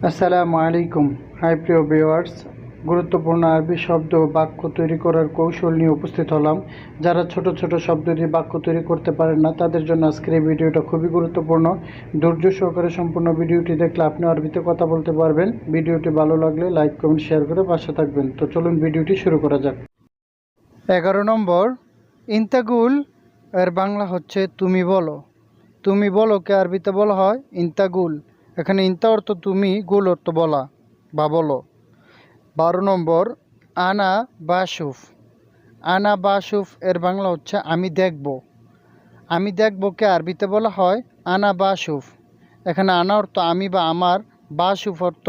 আসসালামু আলাইকুম। হাই প্রিয় ভিউয়ার্স, গুরুত্বপূর্ণ আরবি শব্দ ও বাক্য তৈরি করার কৌশল নিয়ে উপস্থিত হলাম। যারা ছোট ছোট শব্দ দিয়ে বাক্য তৈরি করতে পারেন না, তাদের জন্য আজকের এই ভিডিওটা খুবই গুরুত্বপূর্ণ। ধৈর্য সহকারে সম্পূর্ণ ভিডিওটি দেখলে আপনি আরবিতে কথা বলতে পারবেন। ভিডিওটি ভালো লাগলে লাইক কমেন্ট শেয়ার করে পাশে থাকবেন। তো চলুন ভিডিওটি শুরু করা যাক। 11 নম্বর, ইন্তাগুল এর বাংলা হচ্ছে তুমি বলো। তুমি বলোকে আরবিতে বলা হয় ইন্তাগুল। এখানে ইন্তা অর্থ তুমি, গুল অর্থ বলা বা বলো। 12 নম্বর, আনা বাসুফ। আনা বাসুফ এর বাংলা হচ্ছে আমি দেখব। আমি দেখবকে আরবিতে বলা হয় আনা বাসুফ। এখানে আনা অর্থ আমি বা আমার, বাসুফ অর্থ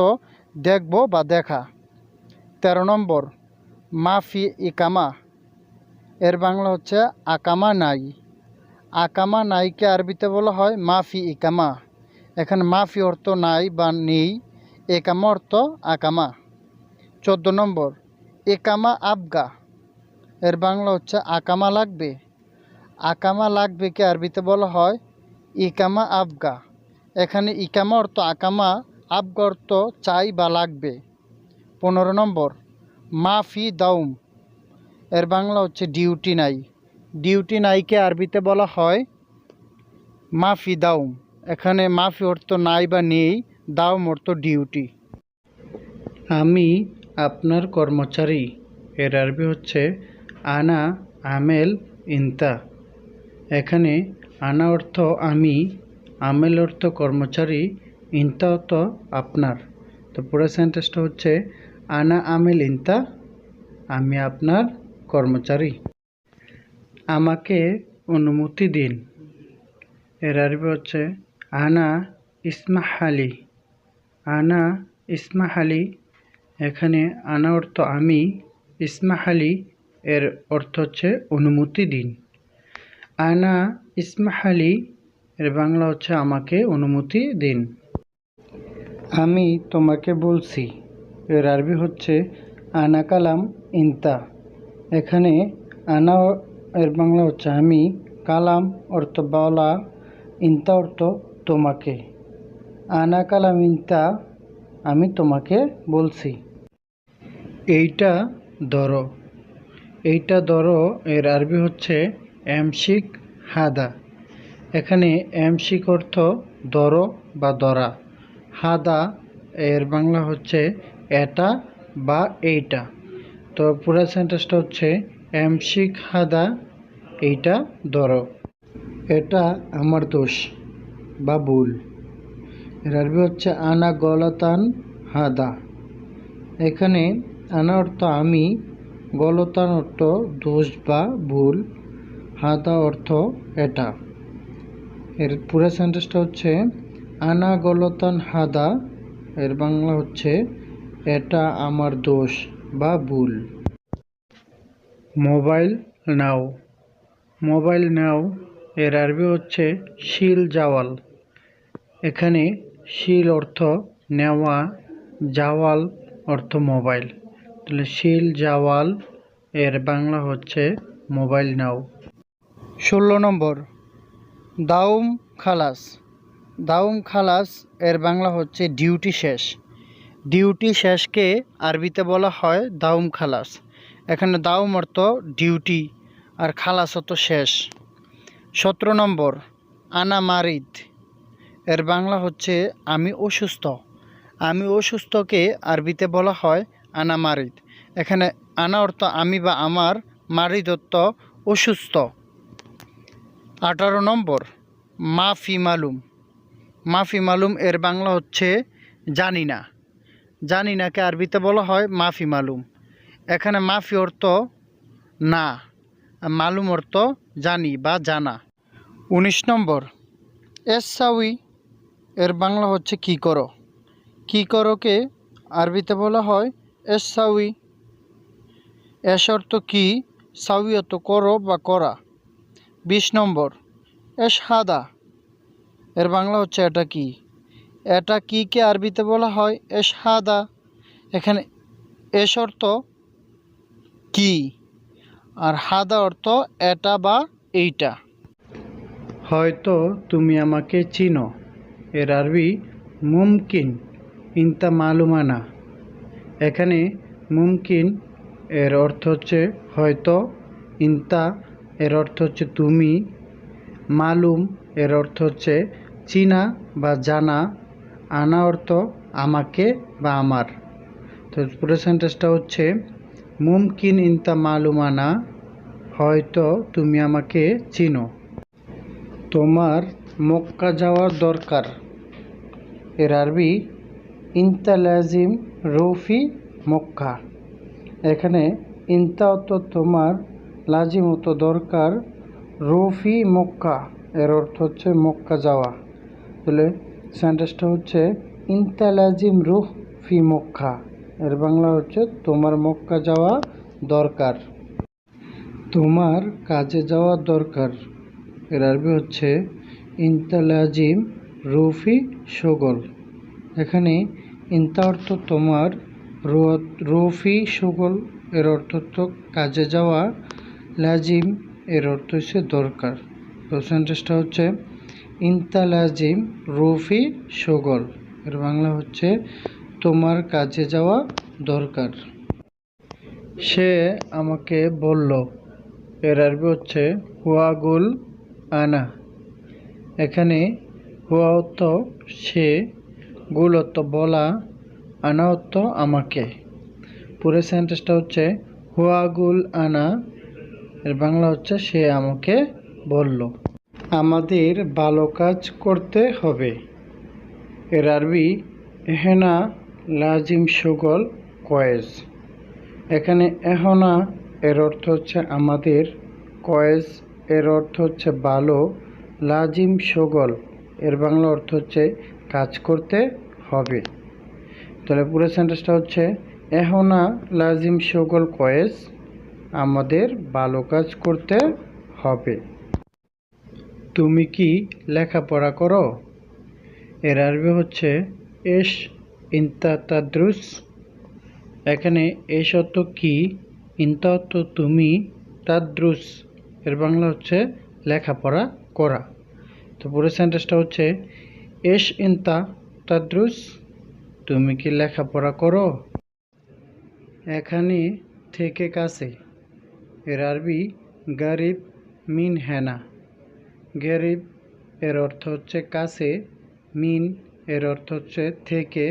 দেখব বা দেখা। 13 নম্বর, মাফি ইকামা এর বাংলা হচ্ছে আকামা নাই। আকামা নাইকে আরবিতে বলা হয় মাফি ইকামা। এখানে মাফি অর্থ নাই বা নেই, একামা অর্থ আকামা। 14 নম্বর, একামা আবগা এর বাংলা হচ্ছে আকামা লাগবে। আকামা লাগবেকে আরবিতে বলা হয় ইকামা আবগা। এখানে ইকামা অর্থ আকামা, আবগা অর্থ চাই বা লাগবে। 15 নম্বর, মাফি দাউম এর বাংলা হচ্ছে ডিউটি নাই। ডিউটি নাইকে আরবিতে বলা হয় মাফি দাউম। এখানে মাফি অর্থ নাই বা নেই, দাউম অর্থ ডিউটি। আমি আপনার কর্মচারী এর আরবি হচ্ছে আনা আমেল ইনতা। এখানে আনা অর্থ আমি, আমেল অর্থ কর্মচারী, ইনতা অর্থ আপনার। তো পুরো সেন্টেন্সটা হচ্ছে আনা আমেল ইনতা, আমি আপনার কর্মচারী। আমাকে অনুমতি দিন এর আরবি হচ্ছে আনা ইসমাহালি। আনা ইসমাহালি। এখানে আনা অর্থ আমি, ইসমাহালি এর অর্থ হচ্ছে অনুমতি দিন। আনা ইসমাহালি এর বাংলা হচ্ছে আমাকে অনুমতি দিন। আমি তোমাকে বলছি এর আরবি হচ্ছে আনা কালাম ইনতা। এখানে আনা এর বাংলা হচ্ছে আমি, কালাম অর্থ বলা, ইনতা অর্থ তোমাকে। আনা কালাম ইনতা, আমি তোমাকে বলছি। এইটা ধরো। এইটা ধরো এর আরবি হচ্ছে এমশিক হাদা। এখানে এমশিক অর্থ ধরো বা ধরা। হাদা এর বাংলা হচ্ছে এটা বা এইটা। তো পুরো সেন্টেন্সটা হচ্ছে এমশিক হাদা, এইটা ধরো। এটা আমার দোষ বা ভুল। এর আরবি হচ্ছে আনা গলতান হাদা। এখানে আনা অর্থ আমি, গলতান অর্থ দোষ বা ভুল, হাদা অর্থ এটা। এর পুরো সেন্টেন্সটা হচ্ছে আনা গলতান হাদা, এর বাংলা হচ্ছে এটা আমার দোষ বা ভুল। মোবাইল নাও। মোবাইল নাও এর আরবি হচ্ছে শিল জাওয়াল। এখানে শিল অর্থ নেওয়া, জাওয়াল অর্থ মোবাইল। তাহলে শিল জাওয়াল এর বাংলা হচ্ছে মোবাইল নাও। 16 নম্বর, দাউম খালাস। দাউম খালাস এর বাংলা হচ্ছে ডিউটি শেষ। ডিউটি শেষকে আরবিতে বলা হয় দাউম খালাস। এখানে দাউম অর্থ ডিউটি আর খালাস অর্থ শেষ। 17 নম্বর, আনা মারিদ এর বাংলা হচ্ছে আমি অসুস্থ। আমি অসুস্থকে আরবিতে বলা হয় আনা মারিদ। এখানে আনা অর্থ আমি বা আমার, মারিদ অর্থ অসুস্থ। 18 নম্বর, মাফি মালুম। মাফি মালুম এর বাংলা হচ্ছে জানি না। জানি নাকে আরবিতে বলা হয় মাফি মালুম। এখানে মাফি অর্থ না, মালুম অর্থ জানি বা জানা। 19 নম্বর, এসাউই এর বাংলা হচ্ছে কি করো। কি করোকে আরবিতে বলা হয় এসাউই। এস অর্থ কি, সাউই অর্থ করো বা করা। 20 নম্বর, এশহাদা এর বাংলা হচ্ছে এটা কি। এটা কিকে আরবিতে বলা হয় এশহাদা। এখানে এস অর্থ কি আর হাদা অর্থ এটা বা এইটা। হয়তো তুমি আমাকে চিনো এর আরবি মুমকিন। ইনতা মালুমানা। এখানে মুমকিন এর অর্থ হচ্ছে হয়তো, ইনতা এর অর্থ হচ্ছে তুমি, মালুম এর অর্থ হচ্ছে চিনা বা জানা, আনা অর্থ আমাকে বা আমার। তো পুরো সেন্টেন্সটা হচ্ছে মুমকিন ইনতা মালুমানা, হয়তো তুমি আমাকে চিনো। তোমার মক্কা যাওয়ার দরকার। এর আরবি ইনতা লাজিম রুফি মক্কা। এখানে ইনতা অর্থ তোমার, লাজিম অর্থ দরকার, রুফি মক্কা এর অর্থ হচ্ছে মক্কা যাওয়া। তাহলে সেন্টেন্সটা হচ্ছে ইনতা লাজিম রুহ ফি মক্কা। এর বাংলা হচ্ছে তোমার মক্কা যাওয়া দরকার। তোমার কাজে যাওয়া দরকার। এর আরবি হচ্ছে ইনতা লাজিম রুফি শগল। এখানে ইনতা অর্থ তোমার, রুফি শগল এর অর্থ তো কাজে যাওয়া, লাজিম এর অর্থ হচ্ছে দরকার। তো সেন্টেন্সটা হচ্ছে ইনতা লাজিম রুফি শগল। এর বাংলা হচ্ছে তোমার কাজে যাওয়া দরকার। সে আমাকে বলল। এর আরবি হচ্ছে হুয়াগুল আনা। এখানে হুয়া অর্থ সে, গুল অর্থ বলা, আনা অর্থ আমাকে। পুরো সেন্টেন্সটা হচ্ছে হুয়াগুল আনা। এর বাংলা হচ্ছে সে আমাকে বলল। আমাদের ভালো কাজ করতে হবে। এর আরবি এহেনা লাজিম শগল কয়েজ। এখানে এহনা এর অর্থ হচ্ছে আমাদের, কয়েজ এর অর্থ হচ্ছে ভালো, লাজিম শগল এর বাংলা অর্থ হচ্ছে কাজ করতে হবে। তাহলে পুরো সেন্টেন্সটা হচ্ছে এহনা লাজিম শগল কয়েজ, আমাদের ভালো কাজ করতে হবে। তুমি কি লেখাপড়া করো? এর আরবি হচ্ছে এশ ইনতা তাদ্রুস। এখানে এশ অর্থ কি, ইনতা অর্থ তুমি, তাদ্রুস এর বাংলা হচ্ছে লেখাপড়া করা। তো পুরো সেন্টেন্সটা হচ্ছে এশ ইনতা তাদ্রুস, তুমি কি লেখাপড়া করো? এখানে থেকে কাছে। এর আরবি গারিব মিন হেনা। গারিব এর অর্থ হচ্ছে কাছে, মিন এর অর্থ হচ্ছে থেকে,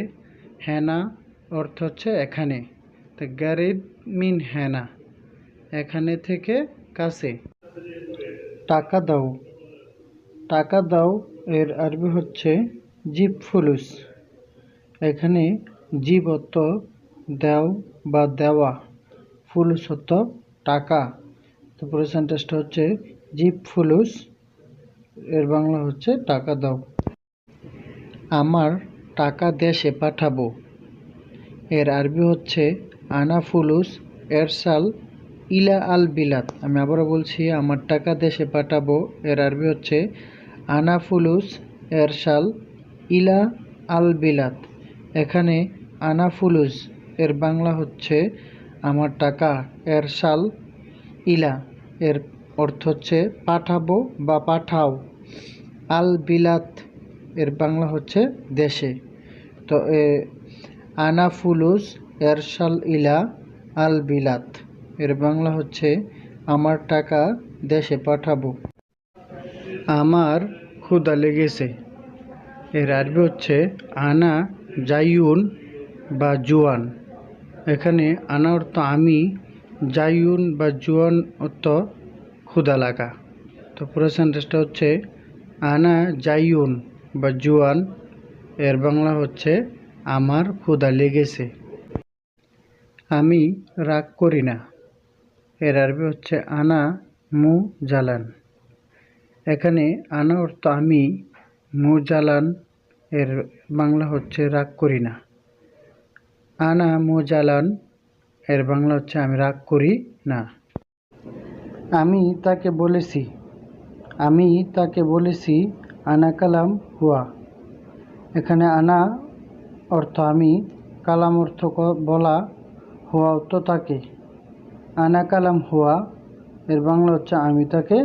হেনা অর্থ হচ্ছে এখানে। তো গারিব মিন হেনা, এখানে থেকে কাছে। টাকা দাও। টাকা দাও এর আরবি হচ্ছে জিব ফুলুস। এখানে জিব অর্থ দাও বা দেওয়া, ফুলুস অর্থ টাকা। তো পুরো সেন্টেন্সটা হচ্ছে জিব ফুলুস, এর বাংলা হচ্ছে টাকা দাও। আমার টাকা দেশে পাঠাবো। এর আরবি হচ্ছে আনা ফুলুস এরসাল ইলা আল বিলাত। আমি আবারও বলছি, আমার টাকা দেশে পাঠাবো। এর আরবি হচ্ছে আনা ফুলুস এরসাল ইলা আল বিলাত। এখানে আনা ফুলুস এর বাংলা হচ্ছে আমার টাকা, এরসাল ইলা এর অর্থ হচ্ছে পাঠাবো বা পাঠাও, আল বিলাত এর বাংলা হচ্ছে দেশে। তো আনা ফুলুস এরসাল ইলা আল বিলাত এর বাংলা হচ্ছে আমার টাকা দেশে পাঠাবো। আমার ক্ষুধা লেগেছে। এর আরবি হচ্ছে আনা জাইউন বা জুয়ান। এখানে আনা অর্থ আমি, জাইউন বা জুয়ান অর্থ ক্ষুধা লাগা। তো পুরো সেন্টেন্সটা হচ্ছে আনা জাইউন বা জুয়ান, এর বাংলা হচ্ছে আমার ক্ষুধা লেগেছে। আমি রাগ করি না। এর আরবি হচ্ছে আনা মু জালান। এখানে আনা অর্থ আমি, মু জালান এর বাংলা হচ্ছে রাগ করি না। আনা মু জালান এর বাংলা হচ্ছে আমি রাগ করি না। আমি তাকে বলেছি। আমি তাকে বলেছি আনা কালাম হুয়া। এখানে আনা অর্থ আমি, কালাম অর্থ বলা, হুয়া অর্থ তাকে। আনা কালাম হুয়া এর বাংলা হচ্ছে আমি তাকে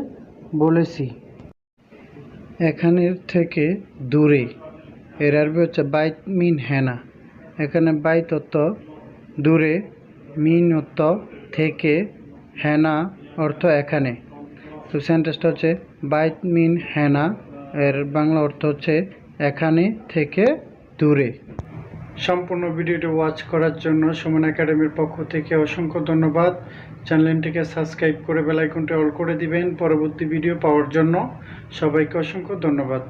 বলেছি। এখানের থেকে দূরে। এর আরবি হচ্ছে বাইত মিন হেনা। এখানে বাইত অর্থ দূরে, মিন অর্থ থেকে, হেনা অর্থ এখানে। তো সেন্টেন্সটা হচ্ছে বাইত মিন হেনা, এর বাংলা অর্থ হচ্ছে এখানে থেকে দূরে। সম্পূর্ণ ভিডিওটি ওয়াচ করার জন্য সুমন একাডেমির পক্ষ থেকে অসংখ্য ধন্যবাদ। চ্যানেলটিকে সাবস্ক্রাইব করে বেল আইকনটি অল করে দিবেন পরবর্তী ভিডিও পাওয়ার জন্য। সবাইকে অসংখ্য ধন্যবাদ।